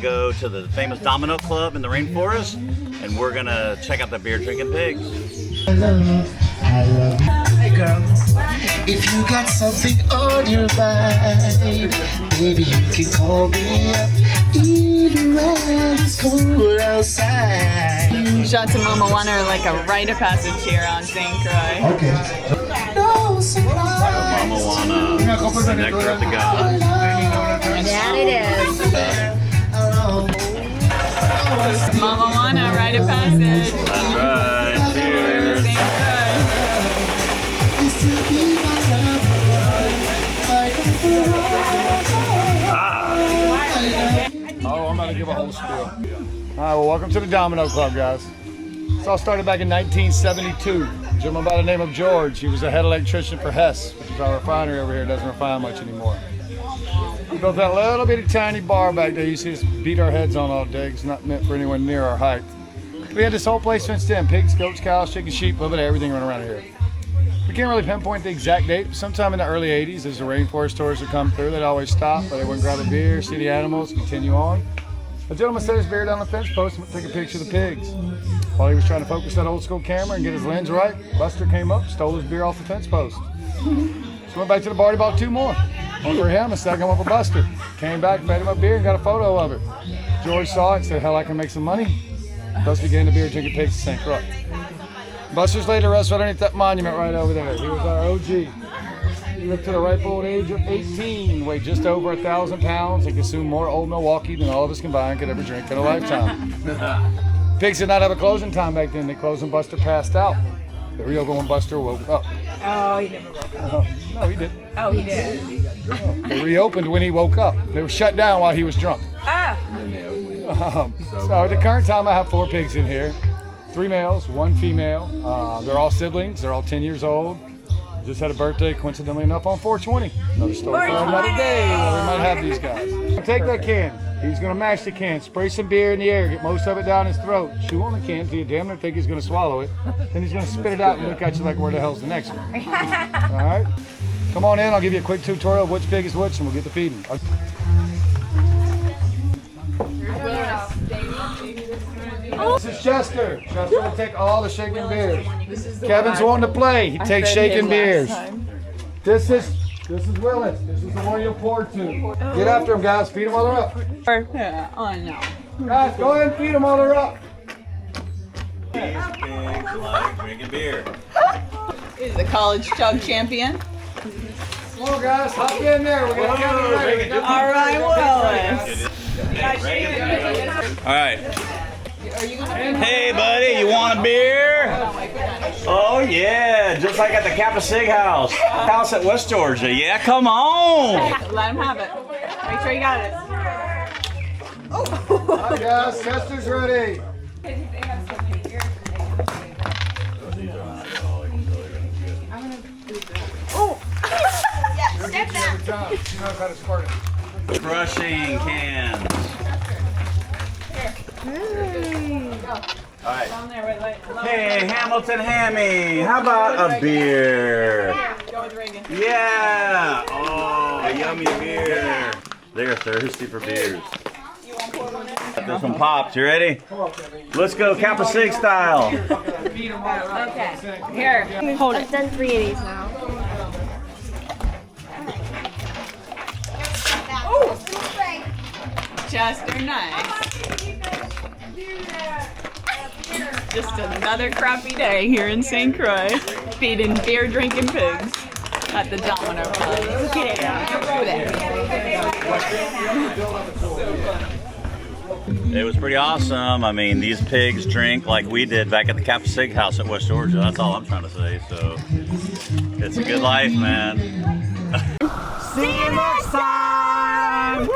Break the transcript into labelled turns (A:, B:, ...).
A: go to the famous Domino Club in the rainforest, and we're gonna check out the beer drinking pigs.
B: I love you. Hey girl, if you got something on your mind, baby you can call me up, even when it's cold outside.
C: Shots of Mama Wanna are like a rite of passage here on St. Croix.
B: Okay. No surprise.
A: Mama Wanna, the nectar of the gods.
C: That it is. Mama Wanna, rite of passage.
A: That's right. Cheers.
C: St. Croix.
D: Oh, I'm about to give a whole spiel. All right, well, welcome to the Domino Club, guys. This all started back in 1972. A gentleman by the name of George. He was a head electrician for Hess, which is our refinery over here. It doesn't refine much anymore. We built that little bitty tiny bar back there. You see us beat our heads on all day. It's not meant for anyone near our height. We had this whole place fenced in. Pigs, goats, cows, chickens, sheep, a little bit of everything running around here. We can't really pinpoint the exact date. Sometime in the early 80s, as the rainforest tours would come through, they'd always stop, but they wouldn't grab a beer, see the animals, continue on. A gentleman set his beer down the fence post and took a picture of the pigs. While he was trying to focus that old school camera and get his lens right, Buster came up, stole his beer off the fence post. So went back to the bar, he bought 2 more. One for him, a second one for Buster. Came back, fed him a beer, and got a photo of it. George saw it and said, hell, I can make some money. Thus began the beer drinking pigs to St. Croix. Buster's laid to rest underneath that monument right over there. He was our OG. He lived to the ripe old age of 18, weighed just over 1,000 pounds, and consumed more Old Milwaukee than all of us combined could ever drink in a lifetime. Pigs did not have a closing time back then. They closed when Buster passed out. They reopened when Buster woke up.
C: Oh, he never woke up.
D: No, he did.
C: Oh, he did.
D: They reopened when he woke up. They were shut down while he was drunk.
C: Ah!
D: So at the current time, I have 4 pigs in here. 3 males, 1 female. They're all siblings. They're all 10 years old. Just had a birthday, coincidentally enough, on 420. Another story for another day where we might have these guys. Take that can. He's going to mash the can, spray some beer in the air, get most of it down his throat, chew on the can till you damn near think he's going to swallow it. Then he's going to spit it out and look at you like, where the hell's the next one? All right? Come on in. I'll give you a quick tutorial of which pig is which, and we'll get the feeding. This is Chester. Chester will take all the shaken beers. Kevin's wanting to play. He takes shaken beers. This is Willis. This is the one you'll pour to. Get after him, guys. Feed them while they're up.
C: Oh, no.
D: Guys, go ahead and feed them while they're up.
A: These pigs like drinking beer.
C: He's the college chug champion.
D: Come on, guys. Hop in there. We're going to get it ready.
C: All right, Willis.
A: All right. Hey, buddy, you want a beer? Oh, yeah, just like at the Kappa Sig house at West Georgia. Yeah, come on.
C: Let him have it. Make sure you got it.
D: All right, guys. Chester's ready.
C: Oh! Yeah, step back.
D: She knows how to squirt it.
A: Crushing cans. All right. Hey, Hamilton Hammy, how about a beer? Yeah. Oh, yummy beer. They're thirsty for beers. Got this one popped. You ready? Let's go Kappa Sig style.
C: Okay. Here. Hold it.
E: I've done 3 of these now.
C: Chester, nice. Just another crappy day here in St. Croix, feeding beer drinking pigs at the Domino Club. Look at it.
A: It was pretty awesome. I mean, these pigs drink like we did back at the Kappa Sig house at West Georgia. That's all I'm trying to say. So it's a good life, man.
C: See you next time.